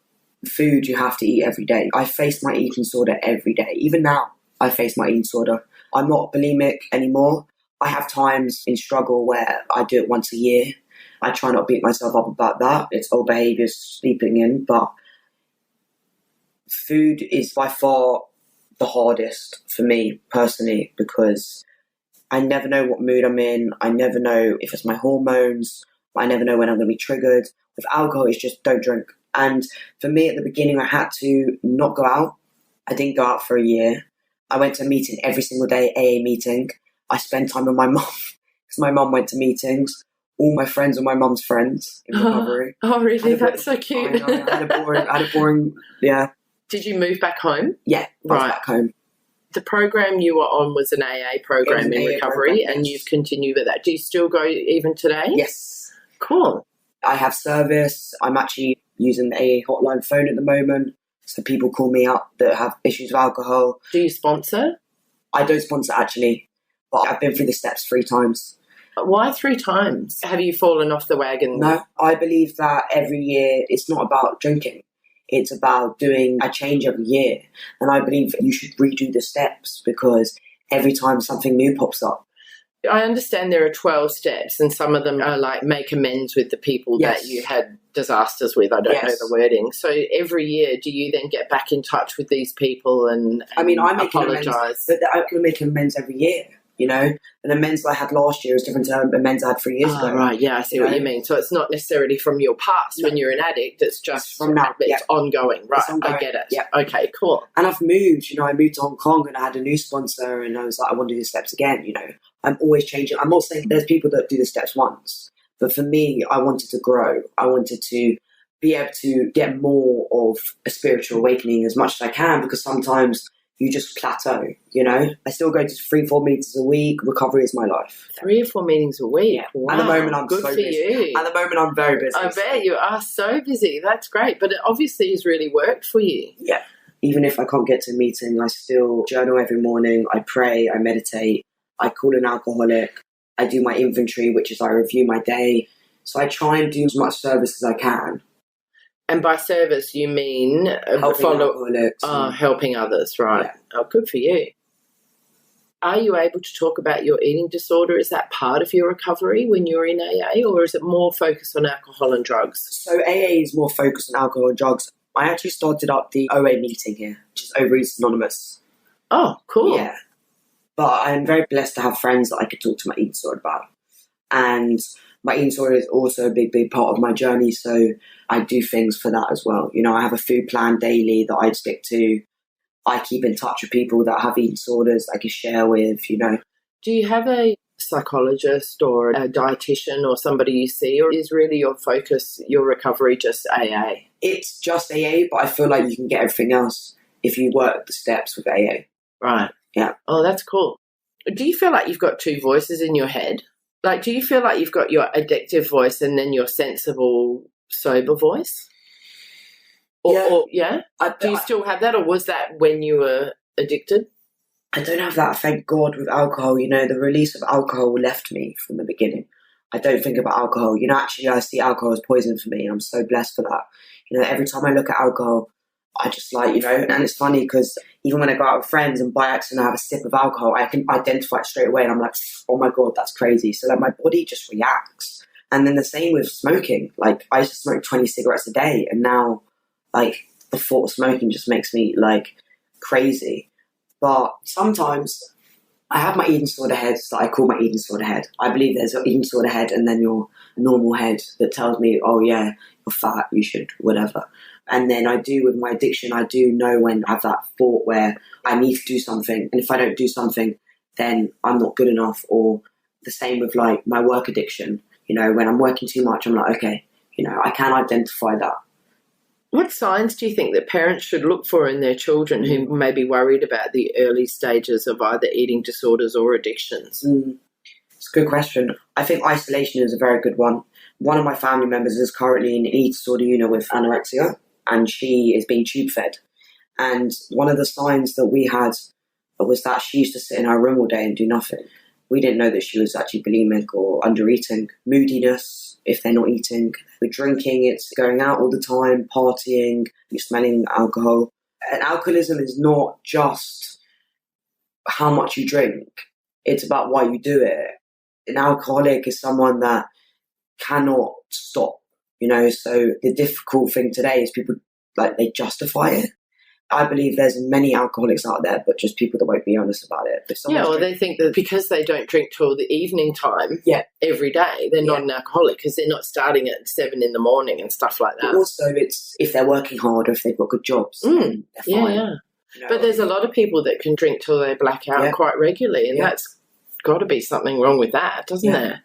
D: Food, you have to eat every day. I face my eating disorder every day. Even now, I face my eating disorder. I'm not bulimic anymore. I have times in struggle where I do it once a year. I try not to beat myself up about that. It's old behaviours sleeping in, but food is by far the hardest for me personally because I never know what mood I'm in. I never know if it's my hormones. I never know when I'm going to be triggered. With alcohol, it's just don't drink. And for me at the beginning, I had to not go out. I didn't go out for a year. I went to a meeting every single day, AA meeting. I spent time with my mum because my mum went to meetings. All my friends were my mum's friends in recovery.
C: Oh, really? That's so cute.
D: I had a boring, yeah.
C: Did you move back home?
D: Yeah, right. Back home.
C: The program you were on was an AA program in recovery, and you've continued with that. Do you still go even today?
D: Yes.
C: Cool.
D: I have service. I'm actually using the AA hotline phone at the moment, so people call me up that have issues with alcohol.
C: Do you sponsor?
D: I don't sponsor actually, but I've been through the steps 3 times.
C: Why 3 times? Have you fallen off the wagon?
D: No, I believe that every year it's not about drinking. It's about doing a change every year. And I believe you should redo the steps because every time something new pops up.
C: I understand there are 12 steps and some of them are like make amends with the people that you had disasters with. I don't know the wording. So every year, do you then get back in touch with these people and
D: I make
C: apologise?
D: But I can make amends every year. You know, and amends I had last year is different to amends I had 3 years ago.
C: Right, yeah, I see what you mean. So it's not necessarily from your past when you're an addict, it's just
D: from now.
C: It's ongoing. Right,
D: ongoing.
C: I get it.
D: Yeah.
C: Okay, cool.
D: And I've moved, I moved to Hong Kong and I had a new sponsor and I was like, I want to do the steps again, I'm always changing. I'm not saying there's people that do the steps once, but for me, I wanted to grow. I wanted to be able to get more of a spiritual awakening as much as I can because sometimes you just plateau, I still go to 3-4 meetings a week. Recovery is my life.
C: 3 or 4 meetings a week?
D: Yeah.
C: Wow.
D: At the moment, I'm
C: Good
D: so
C: for
D: busy.
C: you.
D: At the moment, I'm very busy.
C: I bet you are so busy. That's great. But it obviously has really worked for you.
D: Yeah. Even if I can't get to a meeting, I still journal every morning. I pray, I meditate. I call an alcoholic. I do my inventory, which is I review my day. So I try and do as much service as I can.
C: And by service, you mean
D: helping alcoholics.
C: Helping others, right?
D: Yeah.
C: Oh, good for you. Are you able to talk about your eating disorder? Is that part of your recovery when you're in AA, or is it more focused on alcohol and drugs?
D: So AA is more focused on alcohol and drugs. I actually started up the OA meeting here, which is Overeaters Anonymous.
C: Oh, cool.
D: Yeah. But I'm very blessed to have friends that I could talk to my eating disorder about. And my eating disorder is also a big, big part of my journey. So I do things for that as well. You know, I have a food plan daily that I stick to. I keep in touch with people that have eating disorders I can share with, you know.
C: Do you have a psychologist or a dietitian or somebody you see, or is really your focus, your recovery, just AA?
D: It's just AA, but I feel like you can get everything else if you work the steps with AA.
C: Right.
D: Yeah.
C: Oh, that's cool. Do you feel like you've got two voices in your head? Like, do you feel like you've got your addictive voice and then your sensible, sober voice? Do you still have that, or was that when you were addicted?
D: I don't have that, thank God, with alcohol. You know, the release of alcohol left me from the beginning. I don't think about alcohol. You know, actually, I see alcohol as poison for me, and I'm so blessed for that. You know, every time I look at alcohol, I just like, you know, and it's funny because even when I go out with friends and by accident I have a sip of alcohol, I can identify it straight away, and I'm like, oh my God, that's crazy. So like my body just reacts. And then the same with smoking. Like I used to smoke 20 cigarettes a day, and now like the thought of smoking just makes me like crazy. But sometimes I have my eating disorder heads that I call my eating disorder head. I believe there's an eating disorder head and then your normal head that tells me, oh yeah, you're fat, you should, whatever. And then I do with my addiction, I do know when I have that thought where I need to do something. And if I don't do something, then I'm not good enough. Or the same with like my work addiction. You know, when I'm working too much, I'm like, okay, you know, I can identify that.
C: What signs do you think that parents should look for in their children who may be worried about the early stages of either eating disorders or addictions?
D: It's a good question. I think isolation is a very good one. One of my family members is currently in an eating disorder unit with anorexia, and she is being tube fed. And one of the signs that we had was that she used to sit in her room all day and do nothing. We didn't know that she was actually bulimic or under eating. Moodiness, if they're not eating. With drinking, it's going out all the time, partying, you're smelling alcohol. And alcoholism is not just how much you drink. It's about why you do it. An alcoholic is someone that cannot stop, you know. So the difficult thing today is people, like, they justify it. I believe there's many alcoholics out there, but just people that won't be honest about it.
C: They think that because they don't drink till the evening time every day, they're not an alcoholic because they're not starting at 7 a.m. and stuff like that.
D: But also, it's if they're working hard or if they've got good jobs, they're fine.
C: Yeah. You know? But there's a lot of people that can drink till they black out quite regularly, and that's got to be something wrong with that, doesn't there?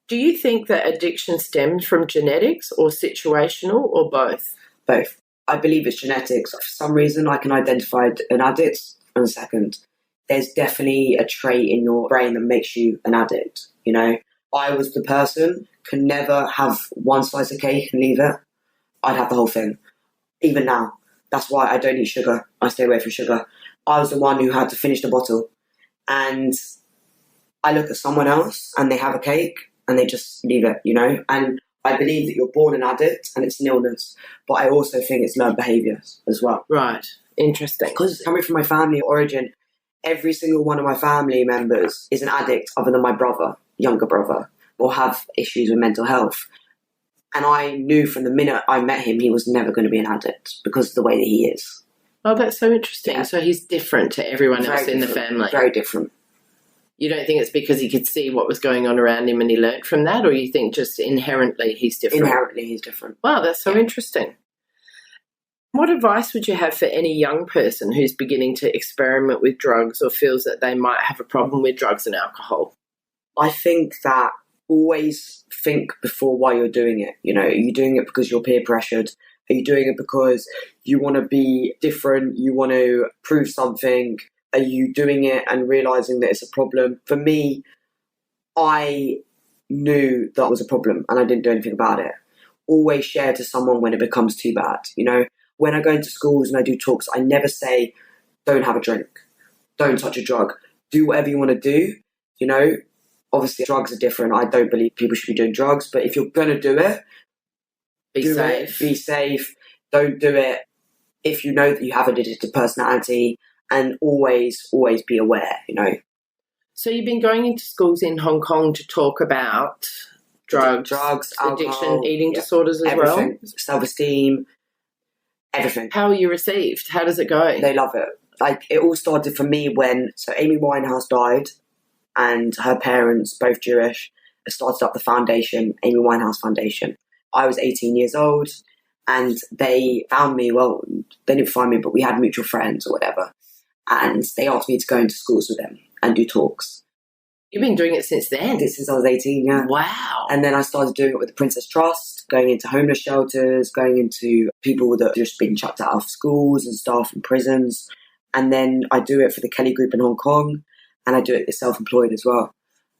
C: Do you think that addiction stems from genetics or situational or both?
D: Both. I believe it's genetics. For some reason, I can identify an addict in a second. There's definitely a trait in your brain that makes you an addict. You know, I was the person, could never have one slice of cake and leave it. I'd have the whole thing. Even now. That's why I don't eat sugar. I stay away from sugar. I was the one who had to finish the bottle. And I look at someone else and they have a cake and they just leave it, you know? And I believe that you're born an addict and it's an illness, but I also think it's learned behaviours as well.
C: Right. Interesting.
D: Because coming from my family origin, every single one of my family members is an addict other than my brother, younger brother, or have issues with mental health. And I knew from the minute I met him, he was never going to be an addict because of the way that he is.
C: Oh, that's so interesting. Yeah. So he's different to everyone else in the family.
D: Very different.
C: You don't think it's because he could see what was going on around him and he learnt from that, or you think just inherently he's different?
D: Inherently he's different.
C: Wow, that's so interesting. What advice would you have for any young person who's beginning to experiment with drugs or feels that they might have a problem with drugs and alcohol?
D: I think that always think before why you're doing it. You know, are you doing it because you're peer pressured? Are you doing it because you want to be different? You want to prove something? Are you doing it and realising that it's a problem? For me, I knew that was a problem and I didn't do anything about it. Always share to someone when it becomes too bad. You know, when I go into schools and I do talks, I never say, don't have a drink, don't touch a drug, do whatever you want to do. You know, obviously drugs are different. I don't believe people should be doing drugs, but if you're going to do it,
C: be safe.
D: Be safe. Don't do it if you know that you have an addictive personality and always be aware, you know.
C: So you've been going into schools in Hong Kong to talk about drugs, addiction,
D: alcohol,
C: eating disorders as
D: everything,
C: well?
D: self-esteem, everything.
C: How are you received? How does it go?
D: They love it. Like, it all started for me when, so Amy Winehouse died, and her parents, both Jewish, started up the foundation, Amy Winehouse Foundation. I was 18 years old, and they found me. Well, they didn't find me, but we had mutual friends or whatever. And they asked me to go into schools with them and do talks.
C: You've been doing it since then?
D: Since I was 18, yeah.
C: Wow.
D: And then I started doing it with the Princess Trust, going into homeless shelters, going into people that have just been chucked out of schools and staff in prisons. And then I do it for the Kelly Group in Hong Kong, and I do it as self-employed as well.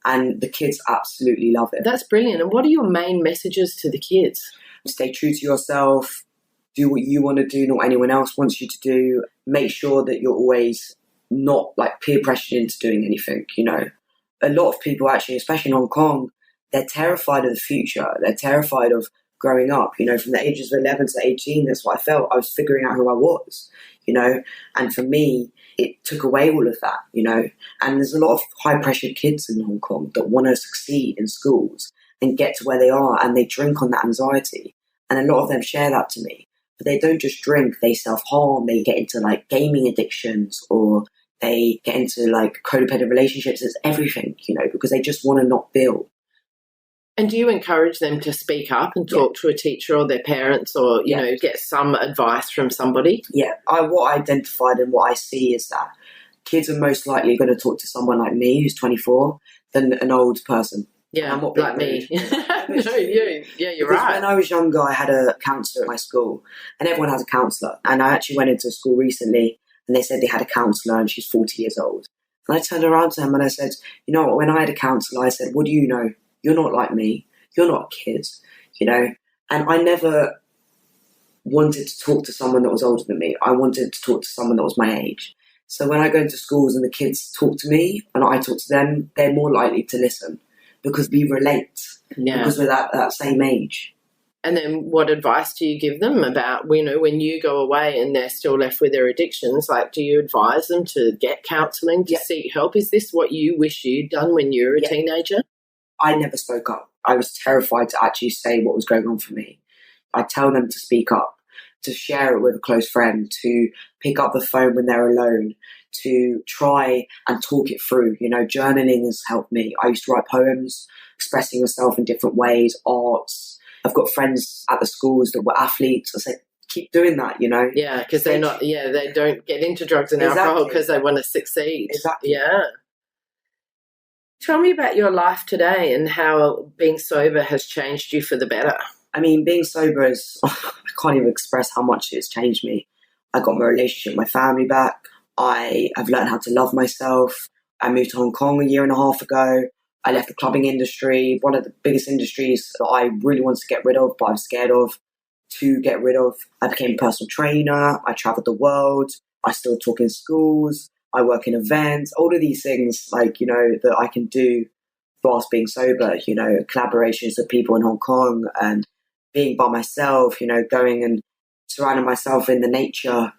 D: And the kids absolutely love it.
C: That's brilliant. And what are your main messages to the kids?
D: Stay true to yourself. Do what you want to do, not what anyone else wants you to do. Make sure that you're always not like peer pressured into doing anything, you know. A lot of people actually, especially in Hong Kong, they're terrified of the future. They're terrified of growing up, you know, from the ages of 11 to 18. That's what I felt. I was figuring out who I was, you know. And for me, it took away all of that, you know. And there's a lot of high-pressured kids in Hong Kong that want to succeed in schools and get to where they are, and they drink on that anxiety. And a lot of them share that to me. But they don't just drink, they self-harm, they get into, like, gaming addictions, or they get into, like, codependent relationships. It's everything, you know, because they just want to not feel.
C: And do you encourage them to speak up and talk to a teacher or their parents, or, you know, get some advice from somebody?
D: Yeah. What I identified and what I see is that kids are most likely going to talk to someone like me, who's 24, than an old person.
C: Yeah,
D: I'm not
C: like me. No, you're right.
D: When I was younger, I had a counsellor at my school, and everyone has a counsellor. And I actually went into a school recently, and they said they had a counsellor, and she's 40 years old. And I turned around to him and I said, you know what, when I had a counsellor, I said, what do you know? You're not like me. You're not a kid, you know? And I never wanted to talk to someone that was older than me. I wanted to talk to someone that was my age. So when I go into schools and the kids talk to me and I talk to them, they're more likely to listen because we relate, because we're that same age.
C: And then what advice do you give them about, you know, when you go away and they're still left with their addictions? Like, do you advise them to get counselling, to seek help? Is this what you wish you'd done when you were a teenager?
D: I never spoke up. I was terrified to actually say what was going on for me. I tell them to speak up, to share it with a close friend, to pick up the phone when they're alone, to try and talk it through. You know, journaling has helped me. I used to write poems, expressing yourself in different ways, arts. I've got friends at the schools that were athletes. I said, keep doing that, you know.
C: Yeah, because they're not, they don't get into drugs and alcohol because they want to succeed.
D: Exactly.
C: Yeah. Tell me about your life today and how being sober has changed you for the better.
D: I mean, being sober is, I can't even express how much it's changed me. I got my relationship with my family back. I have learned how to love myself. I moved to Hong Kong a year and a half ago. I left the clubbing industry, one of the biggest industries that I really wanted to get rid of, but I'm scared of to get rid of. I became a personal trainer. I traveled the world. I still talk in schools. I work in events, all of these things, like, you know, that I can do whilst being sober, you know, collaborations with people in Hong Kong and being by myself, you know, going and surrounding myself in the nature,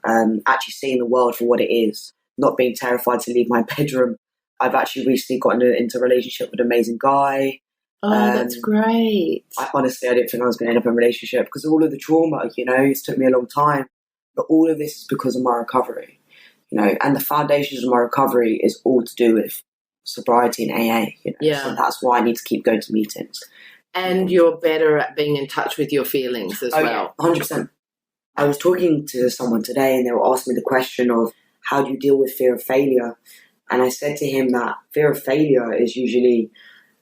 D: actually seeing the world for what it is, not being terrified to leave my bedroom. I've actually recently gotten into a relationship with an amazing guy.
C: Oh, that's great.
D: I didn't think I was going to end up in a relationship because of all of the trauma, you know, it's took me a long time. But all of this is because of my recovery. You know, and the foundations of my recovery is all to do with sobriety and AA. You know?
C: Yeah.
D: So that's why I need to keep going to meetings.
C: And you're better at being in touch with your feelings as well.
D: Yeah, 100%. I was talking to someone today and they were asking me the question of how do you deal with fear of failure? And I said to him that fear of failure is usually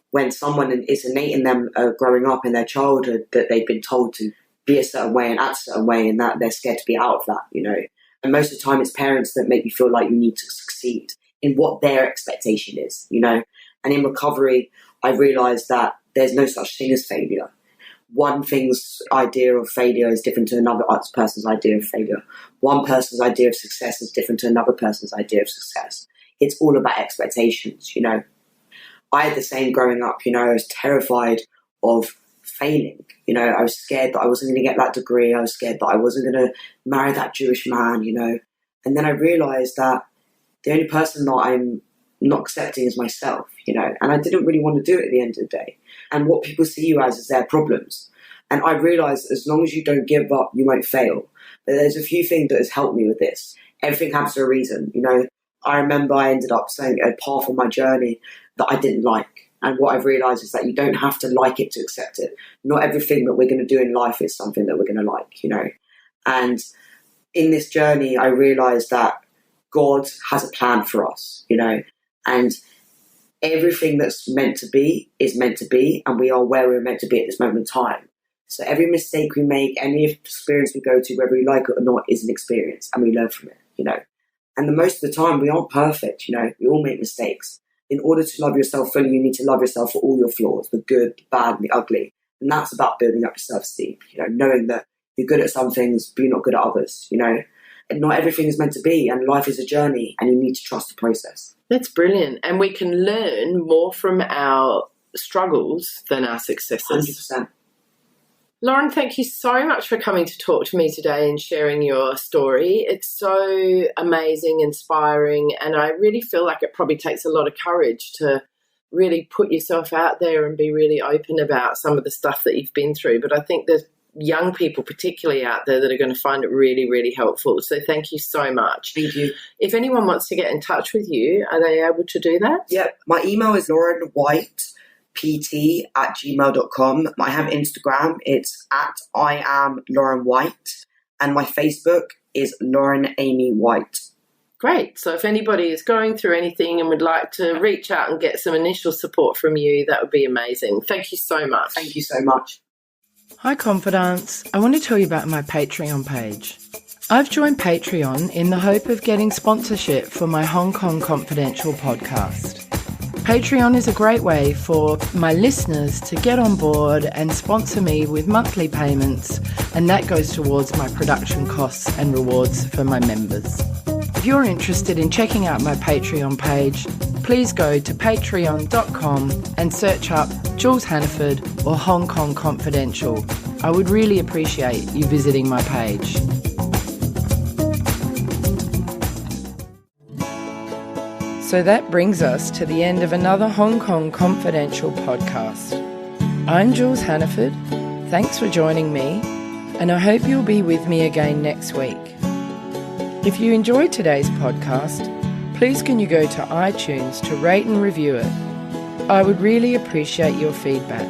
D: when someone is innate in them growing up in their childhood that they've been told to be a certain way and act a certain way and that they're scared to be out of that, you know. And most of the time it's parents that make you feel like you need to succeed in what their expectation is, you know. And in recovery, I realised that there's no such thing as failure. One thing's idea of failure is different to another person's idea of failure. One person's idea of success is different to another person's idea of success. It's all about expectations, you know. I had the same growing up, you know. I was terrified of failing. You know, I was scared that I wasn't going to get that degree. I was scared that I wasn't going to marry that Jewish man, you know. And then I realised that the only person that I'm not accepting is myself, you know, and I didn't really want to do it at the end of the day. And what people see you as is their problems. And I realised as long as you don't give up, you won't fail. But there's a few things that has helped me with this. Everything happens for a reason, you know. I remember I ended up saying a path on my journey that I didn't like. And what I've realised is that you don't have to like it to accept it. Not everything that we're going to do in life is something that we're going to like, you know. And in this journey, I realised that God has a plan for us, you know. And everything that's meant to be is meant to be. And we are where we're meant to be at this moment in time. So every mistake we make, any experience we go to, whether we like it or not, is an experience. And we learn from it, you know. And the most of the time, we aren't perfect, you know. We all make mistakes. In order to love yourself fully, you need to love yourself for all your flaws, the good, the bad, and the ugly. And that's about building up your self-esteem, you know, knowing that you're good at some things, but you're not good at others, you know. And not everything is meant to be, and life is a journey, and you need to trust the process.
C: That's brilliant. And we can learn more from our struggles than our successes.
D: 100%.
C: Lauren, thank you so much for coming to talk to me today and sharing your story. It's so amazing, inspiring, and I really feel like it probably takes a lot of courage to really put yourself out there and be really open about some of the stuff that you've been through. But I think there's young people particularly out there that are going to find it really, really helpful. So thank you so much.
D: Thank you.
C: If anyone wants to get in touch with you, are they able to do that?
D: Yeah, my email is laurenwhitept@gmail.com. I have Instagram. It's @IamLaurenWhite. And my Facebook is Lauren Amy White.
C: Great. So if anybody is going through anything and would like to reach out and get some initial support from you, that would be amazing. Thank you so much.
D: Thank you so much.
C: Hi, Confidants. I want to tell you about my Patreon page. I've joined Patreon in the hope of getting sponsorship for my Hong Kong Confidential podcast. Patreon is a great way for my listeners to get on board and sponsor me with monthly payments, and that goes towards my production costs and rewards for my members. If you're interested in checking out my Patreon page, please go to patreon.com and search up Jules Hannaford or Hong Kong Confidential. I would really appreciate you visiting my page. So that brings us to the end of another Hong Kong Confidential podcast. I'm Jules Hannaford. Thanks for joining me, and I hope you'll be with me again next week. If you enjoyed today's podcast, please can you go to iTunes to rate and review it. I would really appreciate your feedback.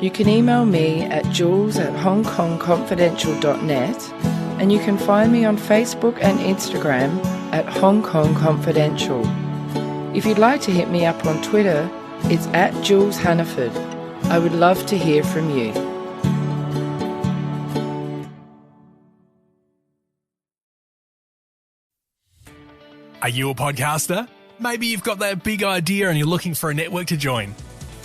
C: You can email me at jules@hongkongconfidential.net, and you can find me on Facebook and Instagram at Hong Kong Confidential. If you'd like to hit me up on Twitter, it's @Jules Hannaford. I would love to hear from you.
A: Are you a podcaster? Maybe you've got that big idea and you're looking for a network to join.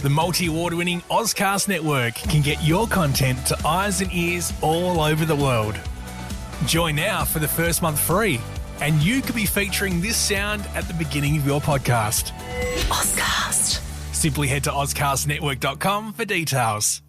A: The multi-award-winning Ozcast network can get your content to eyes and ears all over the world. Join now for the first month free, and you could be featuring this sound at the beginning of your podcast.
B: Ozcast.
A: Simply head to ozcastnetwork.com for details.